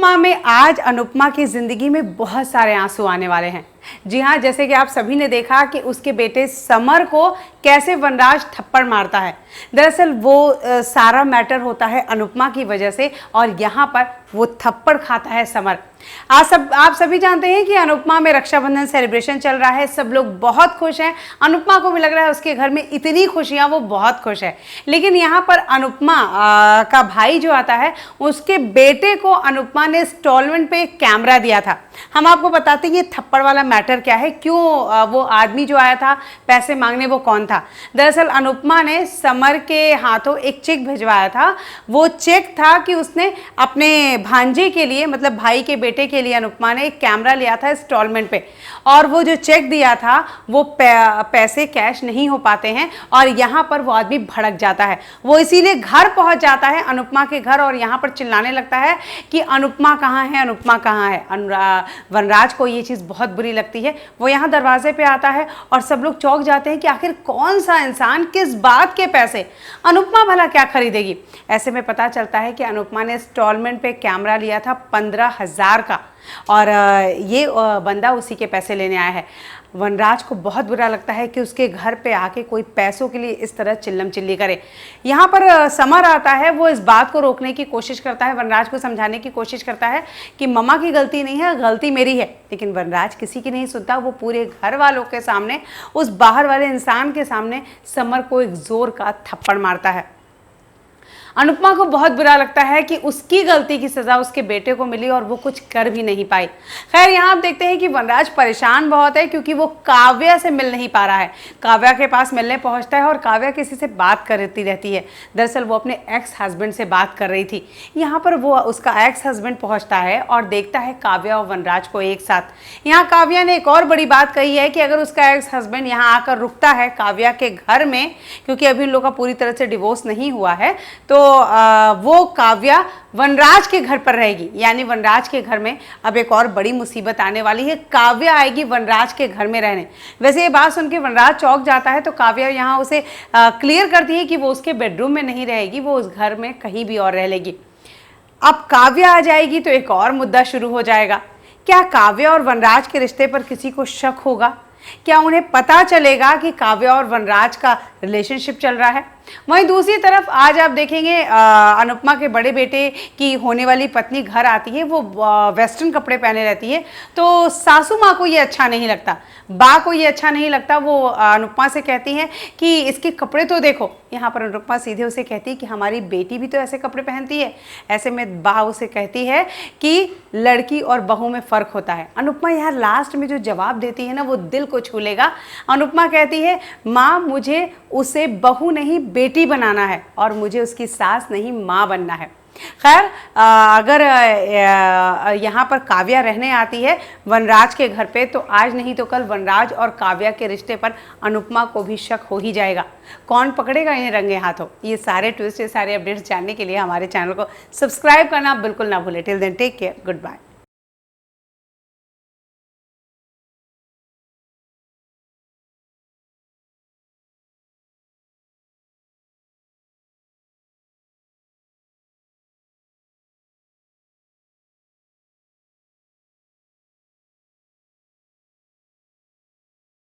अनुपमा में आज अनुपमा की ज़िंदगी में बहुत सारे आंसू आने वाले हैं। जी हाँ, जैसे कि आप सभी ने देखा कि उसके बेटे समर को कैसे वनराज थप्पड़ मारता है। दरअसल वो सारा मैटर होता है अनुपमा की वजह से और यहाँ पर वो थप्पड़ खाता है समर। आप सभी जानते हैं कि अनुपमा में रक्षाबंधन सेलिब्रेशन चल रहा है, सब लोग बहुत खुश हैं। अनुपमा को भी लग रहा है उसके घर में इतनी खुशियां, वो बहुत खुश है। लेकिन यहाँ पर अनुपमा का भाई जो आता है, उसके बेटे को अनुपमा ने इंस्टॉलमेंट पे एक कैमरा दिया था। हम आपको बताते हैं ये थप्पड़ वाला मैटर क्या है, क्यों वो आदमी जो आया था पैसे मांगने वो कौन था। दरअसल अनुपमा ने समर के हाथों एक चेक भिजवाया था। वो चेक था कि उसने अपने भांजे के लिए, मतलब भाई के बेटे के लिए अनुपमा ने एक कैमरा लिया था इंस्टॉलमेंट पे, और वो जो चेक दिया था वो पैसे कैश नहीं हो पाते हैं और यहाँ पर वो आदमी भड़क जाता है। वो इसीलिए घर पहुंच जाता है, अनुपमा के घर, और यहाँ पर चिल्लाने लगता है कि अनुपमा कहाँ है, अनुपमा कहाँ है। वनराज को ये चीज़ बहुत बुरी लगती है। वो यहाँ दरवाजे पे आता है और सब लोग चौंक जाते हैं कि आखिर कौन सा इंसान किस बात के पैसे, अनुपमा भला क्या खरीदेगी। ऐसे में पता चलता है कि अनुपमा ने इंस्टॉलमेंट पे कैमरा लिया था 15,000 का और ये बंदा उसी के पैसे लेने आया है। वनराज को बहुत बुरा लगता है कि उसके घर पे आके कोई पैसों के लिए इस तरह चिल्लम चिल्ली करे। यहाँ पर समर आता है, वो इस बात को रोकने की कोशिश करता है, वनराज को समझाने की कोशिश करता है कि मम्मा की गलती नहीं है, गलती मेरी है। लेकिन वनराज किसी की नहीं सुनता। वो पूरे घर वालों के सामने, उस बाहर वाले इंसान के सामने समर को एक जोर का थप्पड़ मारता है। अनुपमा को बहुत बुरा लगता है कि उसकी गलती की सज़ा उसके बेटे को मिली और वो कुछ कर भी नहीं पाई। खैर, यहाँ आप देखते हैं कि वनराज परेशान बहुत है क्योंकि वो काव्या से मिल नहीं पा रहा है। काव्या के पास मिलने पहुँचता है और काव्या किसी से बात करती रहती है। दरअसल वो अपने एक्स हस्बैंड से बात कर रही थी। यहाँ पर वो उसका एक्स हस्बैंड पहुँचता है और देखता है काव्या और वनराज को एक साथ। यहाँ काव्या ने एक और बड़ी बात कही है कि अगर उसका एक्स हस्बैंड यहाँ आकर रुकता है काव्या के घर में, क्योंकि अभी उन लोग का पूरी तरह से डिवोर्स नहीं हुआ है, तो वो काव्या वनराज के घर पर रहेगी। यानी वनराज के घर में अब एक और बड़ी मुसीबत आने वाली है, काव्या आएगी वनराज के घर में रहने। वैसे ये बात सुन के वनराज चौंक जाता है, तो काव्या यहाँ उसे क्लियर करती है कि वो उसके बेडरूम में नहीं रहेगी, वो उस घर में कहीं भी और रह लेगी। अब काव्या आ जाएगी तो एक और मुद्दा शुरू हो जाएगा। क्या काव्या और वनराज के रिश्ते पर किसी को शक होगा? क्या उन्हें पता चलेगा कि काव्या और वनराज का रिलेशनशिप चल रहा है? वहीं दूसरी तरफ आज आप देखेंगे अनुपमा के बड़े बेटे की होने वाली पत्नी घर आती है। वो वेस्टर्न कपड़े पहने रहती है, तो सासू माँ को ये अच्छा नहीं लगता, बा को ये अच्छा नहीं लगता। वो अनुपमा से कहती हैं कि इसके कपड़े तो देखो। यहाँ पर अनुपमा सीधे उसे कहती है कि हमारी बेटी भी तो ऐसे कपड़े पहनती है। ऐसे में बा उसे कहती है कि लड़की और बहू में फ़र्क होता है। अनुपमा यहाँ लास्ट में जो जवाब देती है ना, वो दिल को छू लेगा। अनुपमा कहती है, माँ मुझे उसे बहू नहीं बेटी बनाना है और मुझे उसकी सास नहीं माँ बनना है। खैर, अगर यहाँ पर काव्या रहने आती है वनराज के घर पे, तो आज नहीं तो कल वनराज और काव्या के रिश्ते पर अनुपमा को भी शक हो ही जाएगा। कौन पकड़ेगा इन्हें रंगे हाथों? ये सारे ट्विस्ट, ये सारे अपडेट्स जानने के लिए हमारे चैनल को सब्सक्राइब करना बिल्कुल ना भूलें। Till then take care, good bye.